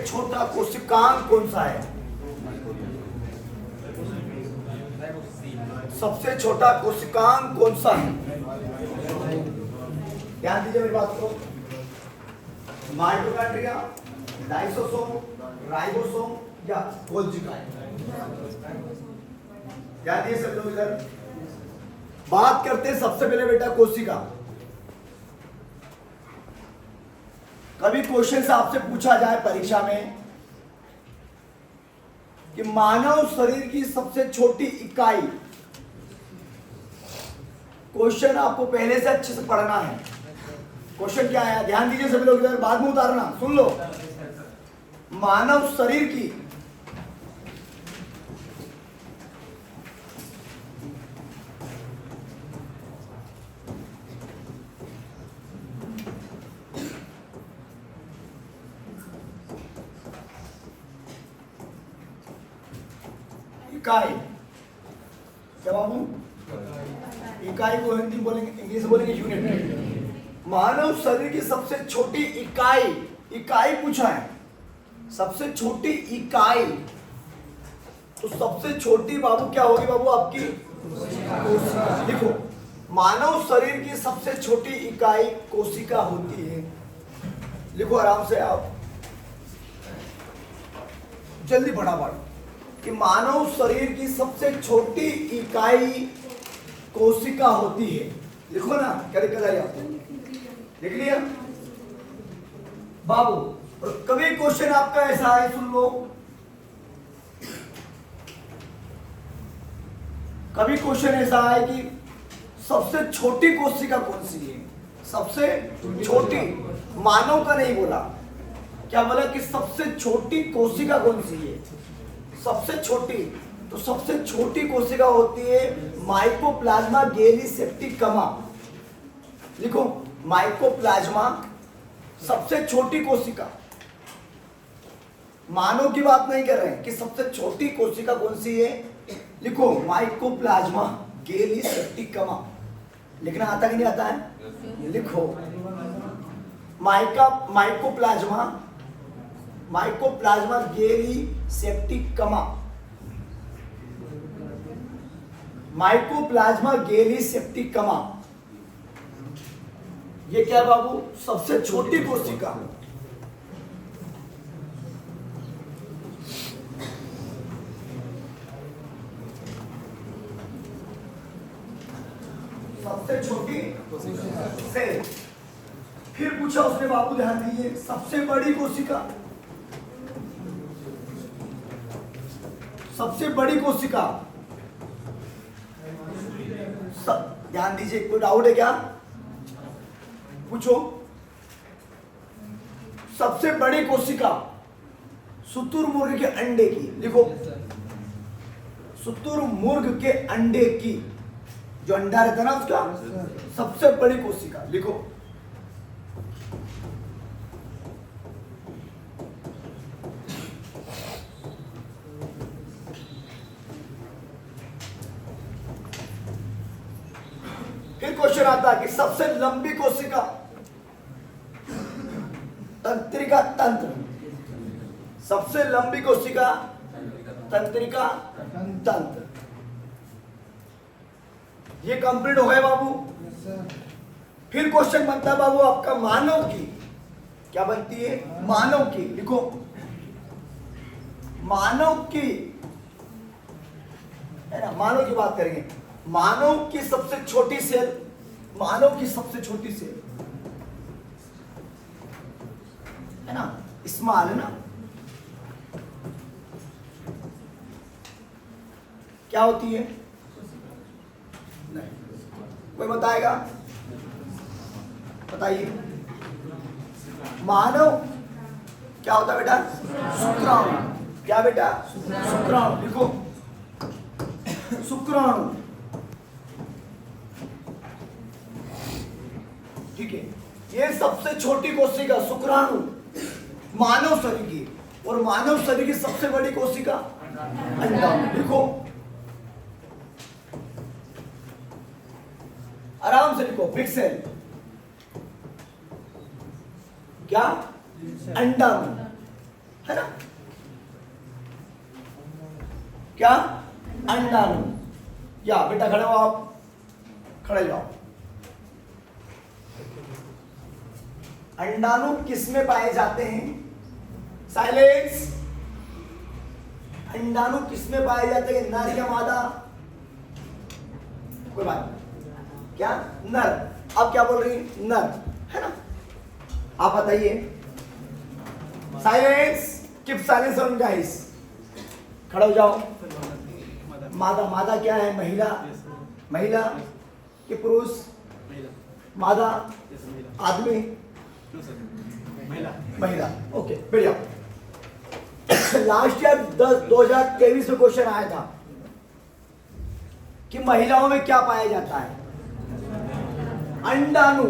छोटा कोशिकांग कौन सा है? सबसे छोटा कोशिकांग कौन सा है? ध्यान दीजिए मेरी बात को। माइटोकॉन्ड्रिया, लाइसोसोम, राइबोसोम या गोल्गी काइल? ध्यान दीजिए सब लोग इधर। बात करते हैं सबसे पहले बेटा कोशिका। कभी क्वेश्चन से आपसे पूछा जाए परीक्षा में कि मानव शरीर की सबसे छोटी इकाई, क्वेश्चन आपको पहले से अच्छे से पढ़ना है। क्वेश्चन क्या है? ध्यान दीजिए सभी लोग इधर, बाद में उतारना, सुन लो। मानव शरीर की इकाई, क्या बाबू? इकाई को हिंदी बोलेंगे, इंग्लिश बोलेंगे यूनिट। मानव शरीर की सबसे छोटी इकाई, इकाई पूछा है, सबसे छोटी इकाई। तो सबसे छोटी बाबू क्या होगी बाबू आपकी? कोशिका। देखो, मानव शरीर की सबसे छोटी इकाई कोशिका होती है। लिखो आराम से आप, जल्दी फटाफट, कि मानव शरीर की सबसे छोटी इकाई कोशिका होती है। लिखो ना, क्या दिक्कत आई आपको? लिख लिया बाबू? और कभी क्वेश्चन आपका ऐसा है, सुन लो, कभी क्वेश्चन ऐसा है कि सबसे छोटी कोशिका कौन सी है? सबसे छोटी, मानव का नहीं बोला, क्या बोला कि सबसे छोटी कोशिका कौन सी है? सबसे छोटी, तो सबसे छोटी कोशिका होती है माइकोप्लाज्मा गैलीसेप्टिकमा। लिखो, माइकोप्लाज्मा सबसे छोटी कोशिका। मानव की बात नहीं कर रहे हैं कि सबसे छोटी कोशिका कौन सी है। लिखो, माइकोप्लाज्मा गैलीसेप्टिकमा। लिखना आता कि नहीं आता है? लिखो, माइकोप्लाज्मा, माइकोप्लाज्मा गैलीसेप्टिकमा, माइकोप्लाज्मा गैलीसेप्टिकमा। ये क्या है बाबू? सबसे छोटी कोशिका। सबसे छोटी सेल। फिर पूछा उसने बाबू, ध्यान दीजिए, सबसे बड़ी कोशिका, सबसे बड़ी कोशिका, ध्यान दीजिए, कोई डाउट है क्या? पूछो। सबसे बड़ी कोशिका शुतुरमुर्ग के अंडे की। लिखो, शुतुरमुर्ग के अंडे की, जो अंडा रहता है ना उसका, सबसे बड़ी कोशिका। लिखो, फिर क्वेश्चन आता है कि सबसे लंबी कोशिका, तंत्रिका तंत्र, सबसे लंबी कोशिका तंत्रिका तंत्र। ये कंप्लीट हो गए बाबू। फिर क्वेश्चन बनता है बाबू आपका मानव की, क्या बनती है? मानव की। लिखो, मानव की, है ना, मानव की बात करेंगे। मानव की सबसे छोटी सेल, मानव की सबसे छोटी सेल, है ना, स्मॉल, है ना, क्या होती है? नहीं, कोई बताएगा? बताइए। मानव क्या होता है बेटा? शुक्राणु। क्या बेटा? शुक्राणु। लिखो, शुक्राणु। ठीक है, ये सबसे छोटी कोशिका शुक्राणु मानव शरीर की, और मानव शरीर की सबसे बड़ी कोशिका अंडाणु। लिखो, आराम से लिखो, बिग सेल, क्या? अंडाणु। है ना? क्या? अंडाणु। या बेटा खड़े हो आप, खड़े जाओ। अंडाणु किस में पाए जाते हैं? साइलेंस। अंडाणु किस में पाए जाते हैं? नर या मादा? कोई बात नहीं। क्या? नर। अब क्या बोल रही? नर, है ना? आप बताइए। Silence, keep silence on guys. खड़े हो जाओ। मादा, मादा क्या है? महिला। महिला कि पुरुष? मादा आदमी, महिला। ओके, बढ़िया। लास्ट ईयर 2023 में क्वेश्चन आया था कि महिलाओं में क्या पाया जाता है? अंडाणु।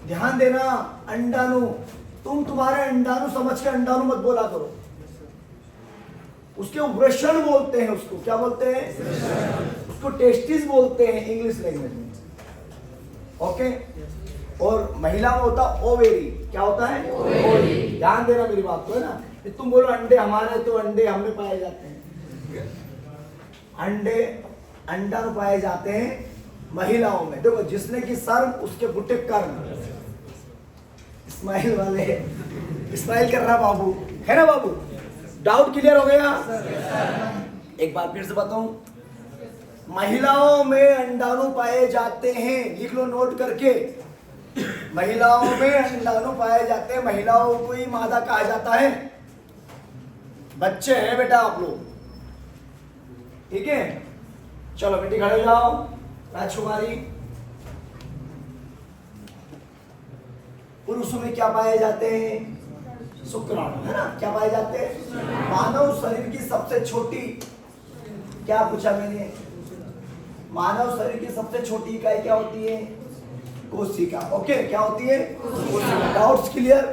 ध्यान देना, अंडाणु। तुम तुम्हारे अंडाणु समझ के अंडाणु मत बोला करो, उसके वृषण बोलते हैं। उसको क्या बोलते हैं? उसको टेस्टिस बोलते हैं इंग्लिश लैंग्वेज में। ओके। और महिला में होता ओवेरी। क्या होता है? ओवेरी। ध्यान देना मेरी बात को, है ना? तुम बोलो अंडे हमारे, तो अंडे हमें पाए जाते हैं। अंडे, अंडाणु पाए जाते हैं महिलाओं में। देखो, जिसने की सर्व उसके बुट्टे कर्म। स्माइल वाले, स्माइल कर रहा बाबू, है ना बाबू? डाउट क्लियर हो गया? एक बार फिर से बताऊं, महिलाओं में अंडाणु पाए जाते हैं। लिख लो नोट करके। महिलाओं में अंडाणु पाए जाते हैं। महिलाओं को ही मादा कहा जाता है। बच्चे हैं बेटा आप लोग, ठीक है? चलो बेटी खड़े हो जाओ। राजकुमारी। पुरुषों में क्या पाए जाते हैं? शुक्राणु, है ना? क्या पाए जाते हैं? मानव शरीर की सबसे छोटी, क्या पूछा मैंने? मानव शरीर की सबसे छोटी इकाई क्या होती है? कोशिका। ओके, क्या होती है? कोशिका। Doubts clear?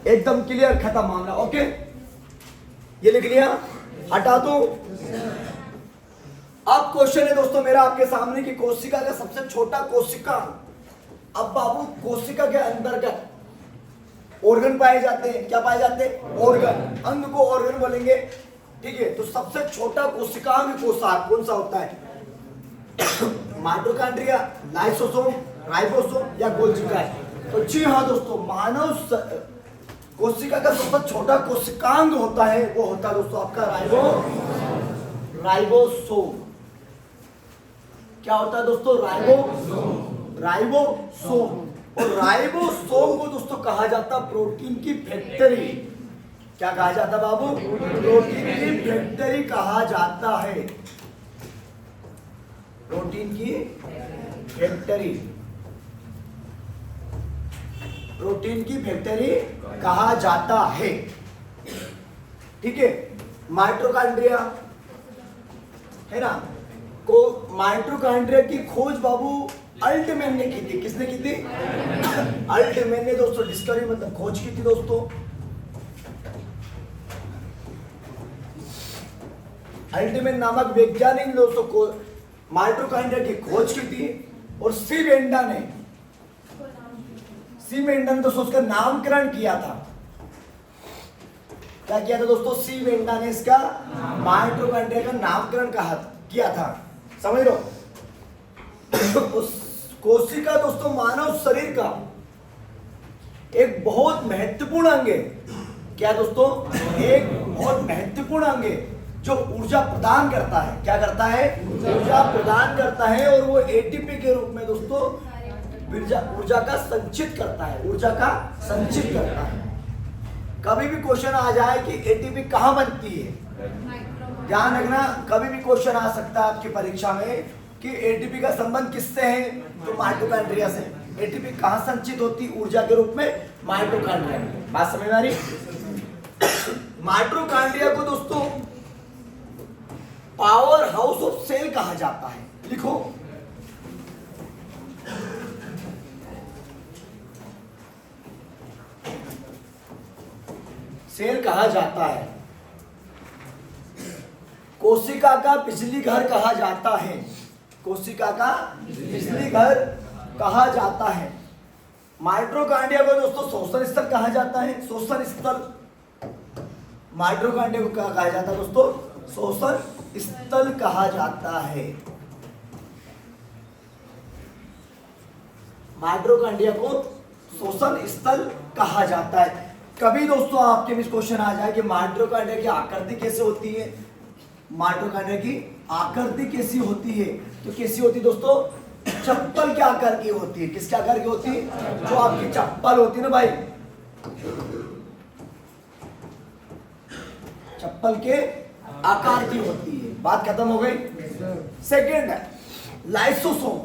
एकदम क्लियर, खत्म मामला। ओके, ये लिख लिया, हटा दो। अब क्वेश्चन है दोस्तों मेरा आपके सामने कि कोशिका का सबसे छोटा कोशिका। अब बाबू, कोशिका के अंतर्गत ऑर्गन पाए जाते हैं। क्या पाए जाते हैं? ऑर्गन। अंग को ऑर्गन बोलेंगे, ठीक है? तो सबसे छोटा कोशिकांग कोषांग कौन सा होता है? माइटोकॉन्ड्रिया, लाइसोसोम, राइबोसोम या गोल्गी काई? तो जी हाँ दोस्तों, मानव कोशिका का सबसे छोटा कोशिकांग होता है, वो होता है दोस्तों आपका राइबोसोम। क्या होता है दोस्तों? राइबोसोम। और राइबोसोम को दोस्तों कहा जाता है प्रोटीन की फैक्ट्री। क्या कहा जाता है बाबू? प्रोटीन की फैक्ट्री कहा जाता है। प्रोटीन की फैक्ट्री, प्रोटीन की फैक्ट्री कहा जाता है, ठीक है? माइटोकॉन्ड्रिया, है ना? को माइटोकॉन्ड्रिया की खोज बाबू अल्टमैन ने की थी। किसने की थी? अल्टमैन ने दोस्तों डिस्कवरी मतलब खोज की थी दोस्तों। अल्टमैन नामक वैज्ञानिक ने दोस्तों को माइटोकॉन्ड्रिया की खोज की थी। और सी वेंडा ने दोस्तों उसका नामकरण किया था। क्या किया था दोस्तों? सी वेंडा ने इसका माइटोकॉन्ड्रिया का नामकरण किया था। समझ लो। उस कोशिका दोस्तों मानव शरीर का एक बहुत महत्वपूर्ण अंग है। क्या दोस्तों? एक बहुत महत्वपूर्ण अंग है जो ऊर्जा प्रदान करता है। क्या करता है? ऊर्जा प्रदान करता है। और वो एटीपी के रूप में दोस्तों ऊर्जा का संचित करता है। ऊर्जा का संचित करता है। कभी भी क्वेश्चन आ जाए कि एटीपी कहाँ बनती है, ध्यान रखना, कभी भी क्वेश्चन आ सकता है आपकी परीक्षा में कि एटीपी का संबंध किससे है? तो माइटोकॉन्ड्रिया से। एटीपी कहाँ संचित होती? ऊर्जा के रूप में माइटोकॉन्ड्रिया में। बात समझ में आ रही? माइटोकॉन्ड्रिया को दोस्तों पावर हाउस ऑफ सेल कहा जाता है। लिखो, सेल कहा जाता है। कोशिका का बिजली घर कहा जाता है। कोशिका का बिजली घर कहा जाता है। माइटोकॉन्ड्रिया को दोस्तों श्वसन स्थल कहा जाता है। श्वसन स्थल, माइटोकॉन्ड्रिया को क्या कहा जाता है दोस्तों? श्वसन स्थल कहा जाता है। माइटोकॉन्ड्रिया को श्वसन स्थल कहा जाता है। कभी दोस्तों आपके बीच क्वेश्चन आ जाए कि माइटोकॉन्ड्रिया की आकृति कैसे होती है? माइटोकॉन्ड्रिया की आकृति कैसी होती है? तो कैसी होती है दोस्तों? चप्पल के आकार की होती है। किसके आकार की होती है? जो आपकी चप्पल होती है ना भाई, चप्पल के आकार की होती है। बात खत्म हो गई। सेकंड है लाइसोसोम।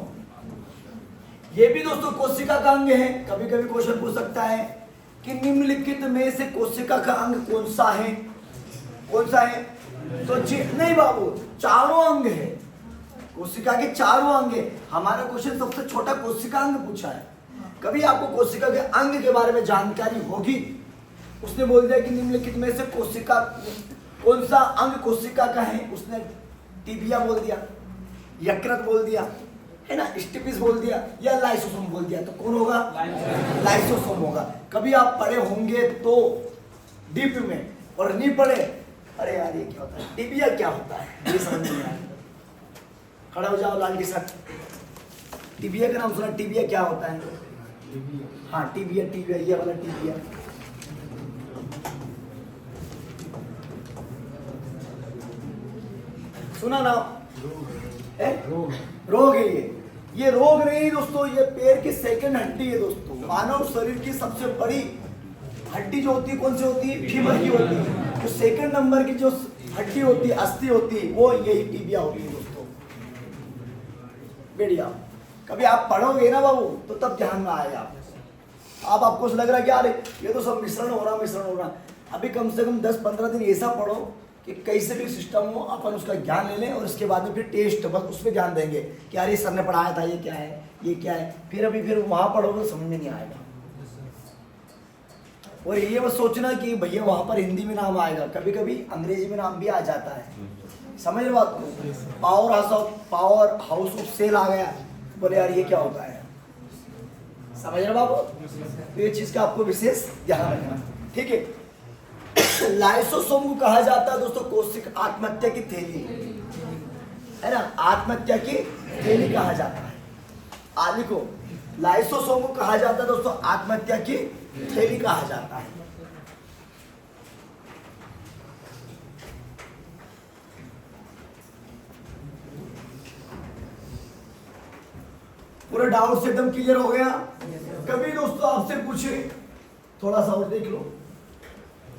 ये भी दोस्तों कोशिका का अंग है। कभी कभी क्वेश्चन पूछ सकता है कि निम्नलिखित में से कोशिका का अंग कौन सा है? कौन सा है? तो नहीं बाबू, चारों अंग है। कोशिका के चारों अंग है। हमारा क्वेश्चन सबसे छोटा कोशिका अंग पूछा है। कभी आपको कोशिका के अंग के बारे में जानकारी होगी? उसने बोल दिया कि निम्नलिखित में से कोशिका कौन सा अंग कोशिका का है? उसने टिबिया बोल दिया, यकृत बोल दिया, है ना, स्टिपिस बोल दिया, या लाइसोसोम बोल दिया। तो कौन होगा? लाइसोसोम होगा। कभी आप पढ़े होंगे तो डीप में, और नहीं पढ़े, अरे यार ये क्या होता है, टिबिया क्या होता है, ये समझ नहीं आया। खड़ा हो जाओ लाल के साथ। टिबिया का नाम सुना? टिबिया क्या होता है? हाँ टिबिया, टिबिया ये वाला टिबिया। सुना ना? रोग है ये रोग नहीं दोस्तों, ये पैर की सेकंड हड्डी है दोस्तों। मानव शरीर की सबसे बड़ी हड्डी जो होती है कौन सी होती है? फीमर की होती है। जो सेकंड नंबर की जो हड्डी होती है, अस्थि होती है, वो यही टिबिया होती है दोस्तों। बढ़िया। कभी आप पढ़ोगे ना बाबू तो तब ध्यान में आएगा। अब आपको लग रहा है कि यार ये तो सब मिश्रण हो रहा। अभी कम से कम 10-15 दिन ऐसा पढ़ो कि कैसे भी सिस्टम हो, अपन उसका ज्ञान ले लें, और इसके बाद में फिर टेस्ट बस उस पर ध्यान देंगे कि यार ये सर ने पढ़ाया था, ये क्या है, ये क्या है। फिर वहाँ पढ़ोगे तो समझ में नहीं आएगा। और ये बस सोचना कि भैया वहाँ पर हिंदी में नाम आएगा, कभी कभी अंग्रेजी में नाम भी आ जाता है। समझ रहे बात को? पावर हाउस ऑफ सेल आ गया, बोले यार ये क्या होता है। समझ रहे बाबू? तो ये चीज का आपको विशेष ध्यान रखना, ठीक है। लाइसोसोम को कहा जाता है दोस्तों कोशिक आत्महत्या की थैली, है ना, आत्महत्या की थैली कहा जाता है। आदि को लाइसोसोम को कहा जाता है दोस्तों आत्महत्या की थैली कहा जाता है। पूरा डाउट से एकदम क्लियर हो गया? कभी दोस्तों आपसे पूछे, थोड़ा सा और देख लो,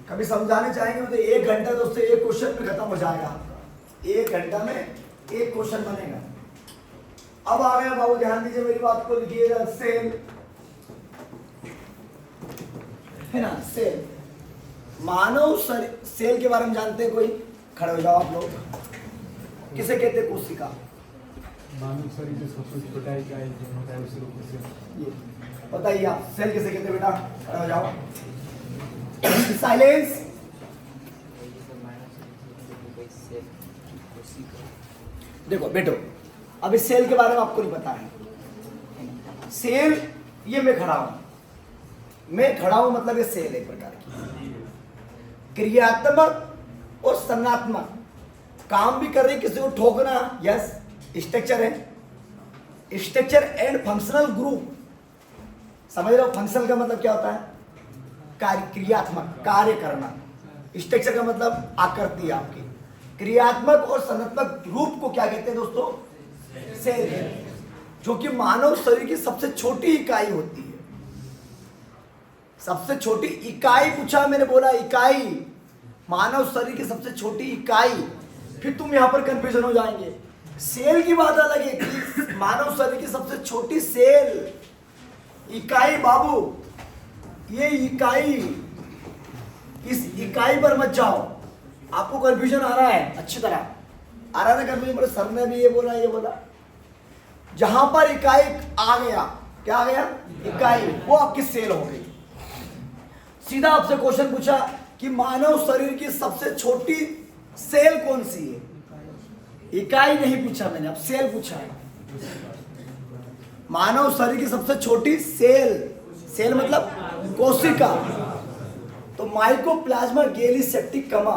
कभी समझाने चाहेंगे तो 1 घंटा दोस्तों एक क्वेश्चन में खत्म हो जाएगा आपका। 1 घंटा में एक क्वेश्चन बनेगा। अब आ गया बाबू, ध्यान दीजिए मेरी बात को, लिखिएगा सेल, है ना, सेल। मानव सेल के बारे में जानते हैं कोई? खड़े हो जाओ आप लोग। किसे कहते हैं कोशिका? मानव शरीर में सबसे छोटा इकाई जो होता है उसे कोशिका। बताइए आप, सेल किसे कहते हैं बेटा? खड़े हो जाओ। साइलेंस। देखो बेटो, अभी सेल के बारे में आपको नहीं पता है। सेल, ये मैं खड़ा हूं मतलब ये सेल एक प्रकार की क्रियात्मक और संरचनात्मक काम भी कर रही है। किसी को ठोकना, यस, स्ट्रक्चर है। स्ट्रक्चर एंड फंक्शनल ग्रुप, समझ रहे हो? फंक्शनल का मतलब क्या होता है? कार्य, क्रियात्मक, कार्य करना। स्ट्रक्चर का मतलब आकृति आपकी। क्रियात्मक और संरचनात्मक रूप को क्या कहते हैं दोस्तों? सेल, जो कि मानव शरीर की सबसे छोटी इकाई होती है। सबसे छोटी इकाई पूछा मैंने, बोला इकाई, मानव शरीर की सबसे छोटी इकाई। फिर तुम यहां पर कंफ्यूजन हो जाएंगे। सेल की बात अलग है कि मानव शरीर की सबसे छोटी सेल, इकाई बाबू, ये इकाई, इस इकाई पर मत जाओ। आपको कंफ्यूजन आ रहा है? अच्छी तरह आ रहा है ना कंफ्यूजन? सर ने भी ये बोला। जहां पर इकाई आ गया, क्या आ गया? इकाई, वो आपकी सेल हो गई। सीधा आपसे क्वेश्चन पूछा कि मानव शरीर की सबसे छोटी सेल कौन सी है? इकाई नहीं पूछा मैंने, अब सेल पूछा है। मानव शरीर की सबसे छोटी सेल, सेल मतलब कोशिका। तो माइकोप्लाज्मा गैलीसेप्टिकमा,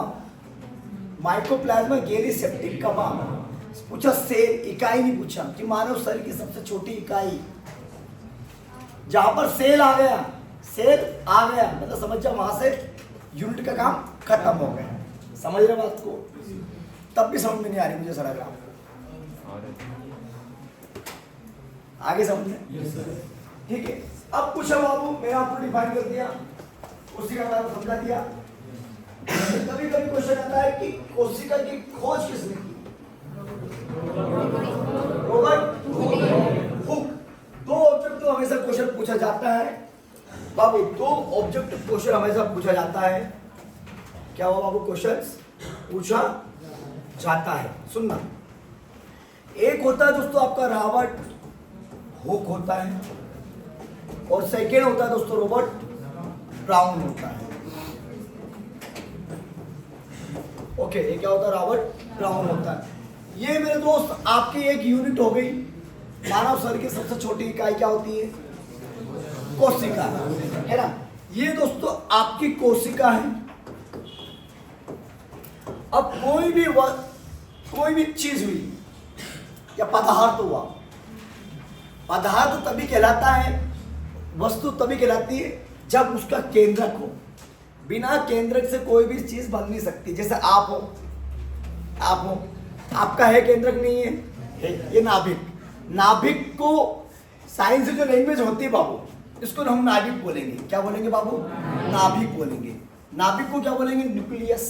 माइकोप्लाज्मा गैलीसेप्टिकमा पूछा, सेल इकाई नहीं पूछा कि मानव शरीर की सबसे छोटी इकाई। जहां पर सेल आ गया, सेल आ गया मतलब समझ जाओ वहां से यूनिट का काम खत्म हो गया। समझ रहे बात को? तब भी समझ में नहीं आ रही मुझे सारा ग्राम, आगे समझ में? ठीक है। अब पूछा बाबू, मैंने आपको डिफाइन कर दिया, कोशिका का समझा दिया। कभी कभी क्वेश्चन आता है कि कोशिका की खोज किसने की? Robert Hooke. दो ऑब्जेक्ट तो हमेशा क्वेश्चन पूछा जाता है बाबू, दो ऑब्जेक्ट क्वेश्चन हमेशा पूछा जाता है। क्या हुआ बाबू? क्वेश्चंस पूछा जाता है। सुनना, एक होता है दोस्तों आपका रॉबर्ट हुक होता है, और सेकेंड होता है दोस्तों रॉबर्ट ब्राउन होता है। ओके, ये क्या होता है? रॉबर्ट ब्राउन होता है। ये मेरे दोस्त आपकी एक यूनिट हो गई। मानव शरीर की सबसे छोटी इकाई क्या होती है? कोशिका, है ना? ये दोस्तों आपकी कोशिका है। अब कोई भी चीज हुई या पदार्थ हुआ, पदार्थ तभी कहलाता है, वस्तु तभी कहलाती है जब उसका केंद्रक हो। बिना केंद्रक से कोई भी चीज बन नहीं सकती। जैसे आप हो, आपका है केंद्रक? नहीं है, ये नाभिक। नाभिक को साइंस से जो लैंग्वेज होती है बाबू, इसको हम नाभिक बोलेंगे। क्या बोलेंगे बाबू? नाभिक बोलेंगे। नाभिक को क्या बोलेंगे? न्यूक्लियस,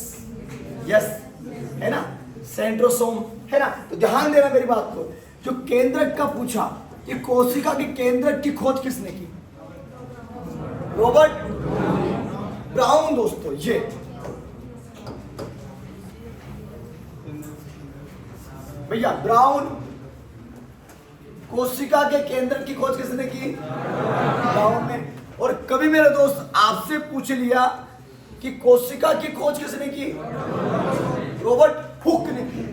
यस, है ना? सेंट्रोसोम, है ना? तो ध्यान देना मेरी बात को। जो केंद्रक का पूछा कि कोशिका की केंद्रक की खोज किसने की? रॉबर्ट ब्राउन दोस्तों। ये भैया ब्राउन, कोशिका के केंद्र की खोज किसने की? ब्राउन ने। और कभी मेरे दोस्त आपसे पूछ लिया कि कोशिका की खोज किसने की? रॉबर्ट हुक ने की।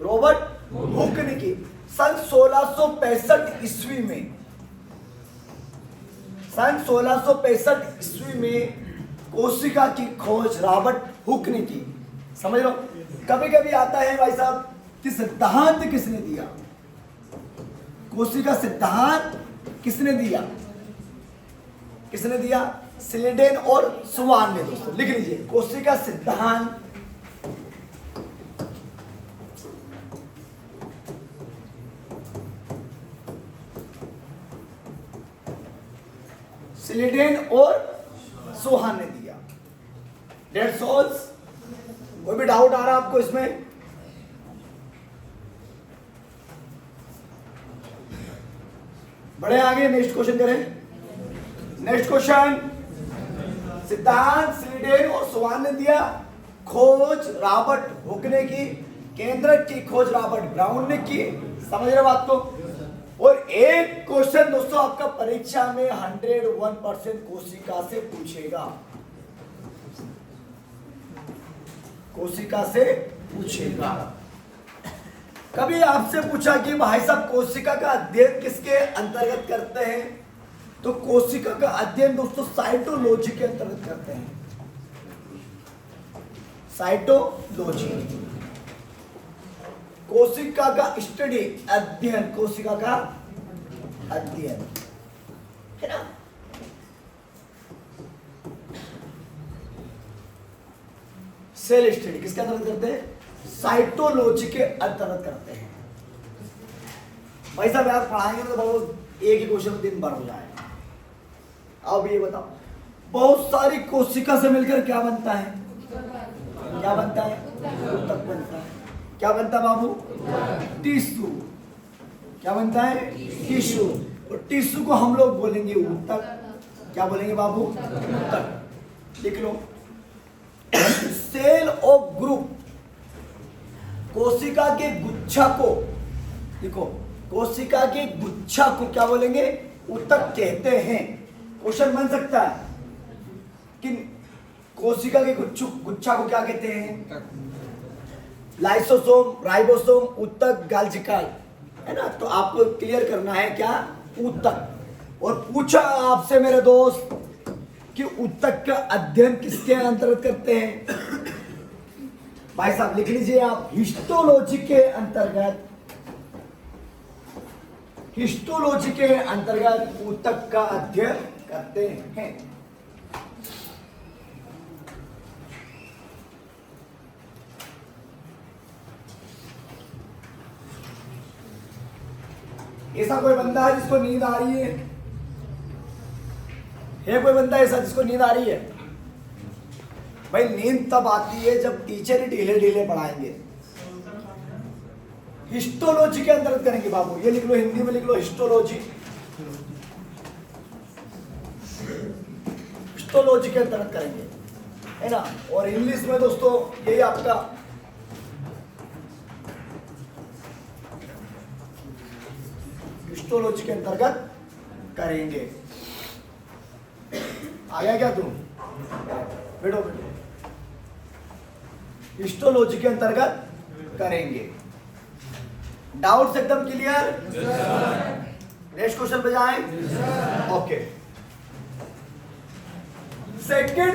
रॉबर्ट हुक ने की। सन 1665 ईस्वी में, सन 1665 ईस्वी में कोशिका की खोज रॉबर्ट हुक ने की। समझ लो, कभी कभी आता है भाई साहब कि सिद्धांत किसने दिया? कोशिका सिद्धांत किसने दिया? किसने दिया? स्लीडेन और स्वान ने। दोस्तों लिख लीजिए, कोशिका सिद्धांत स्लीडेन और सोहान ने दिया। That's all. कोई भी डाउट आ रहा है आपको इसमें? बढ़े आगे, नेक्स्ट क्वेश्चन करें। नेक्स्ट क्वेश्चन, सिद्धांत स्लीडेन और सोहान ने दिया, खोज रॉबर्ट हुक ने की, केंद्रक की खोज रॉबर्ट ब्राउन ने की। समझ रहे बात को? और एक क्वेश्चन दोस्तों आपका परीक्षा में 101% कोशिका से पूछेगा। कोशिका से पूछेगा। कभी आपसे पूछा कि भाई साहब कोशिका का अध्ययन किसके अंतर्गत करते हैं? तो कोशिका का अध्ययन दोस्तों साइटोलॉजी के अंतर्गत करते हैं। साइटोलॉजी, कोशिका का स्टडी, अध्ययन, कोशिका का अध्ययन, है ना? सेल स्टडी किसके अंतर्गत करते हैं? साइटोलॉजी के अंतर्गत करते हैं। भाई साहब यार पढ़ाएंगे तो बहुत एक ही क्वेश्चन दिन भर हो जाएगा। अब ये बताओ, बहुत सारी कोशिका से मिलकर क्या बनता है? क्या बनता है? ऊतक बनता है। क्या बनता है बाबू? टिश्यू। क्या बनता है? टिश्यू। और टिश्यू को हम लोग बोलेंगे ऊतक। क्या बोलेंगे बाबू? ऊतक। लिख लो, सेल ऑफ ग्रुप, कोशिका के गुच्छा को, देखो कोशिका के गुच्छा को क्या बोलेंगे? ऊतक कहते हैं। क्वेश्चन बन सकता है कि कोशिका के गुच्छा को क्या कहते हैं? लाइसोसोम, राइबोसोम, ऊतक, गाल्जिकाई, है ना? तो आपको क्लियर करना है क्या? ऊतक। और पूछा आपसे मेरे दोस्त कि ऊतक का अध्ययन किसके अंतर्गत करते हैं? भाई साहब लिख लीजिए आप, हिस्टोलॉजी के अंतर्गत, हिस्टोलॉजी के अंतर्गत ऊतक का अध्ययन करते हैं। ऐसा कोई बंदा है जिसको नींद आ रही है? कोई बंदा ऐसा जिसको नींद आ रही है? भाई नींद तब आती है जब टीचर ही ढीले ढीले पढ़ाएंगे। हिस्टोलॉजी के अंतर्गत करेंगे बाबू, ये लिख लो, हिंदी में लिख लो हिस्टोलॉजी, हिस्टोलॉजी के अंतर्गत करेंगे, है ना। और इंग्लिश में दोस्तों यही आपका हिस्टोलॉजी के अंतर्गत करेंगे। आ गया क्या तुम? बैठो बैठो। हिस्टोलॉजी के अंतर्गत करेंगे। डाउट्स एकदम क्लियर? नेक्स्ट क्वेश्चन पे जाएं। Okay, second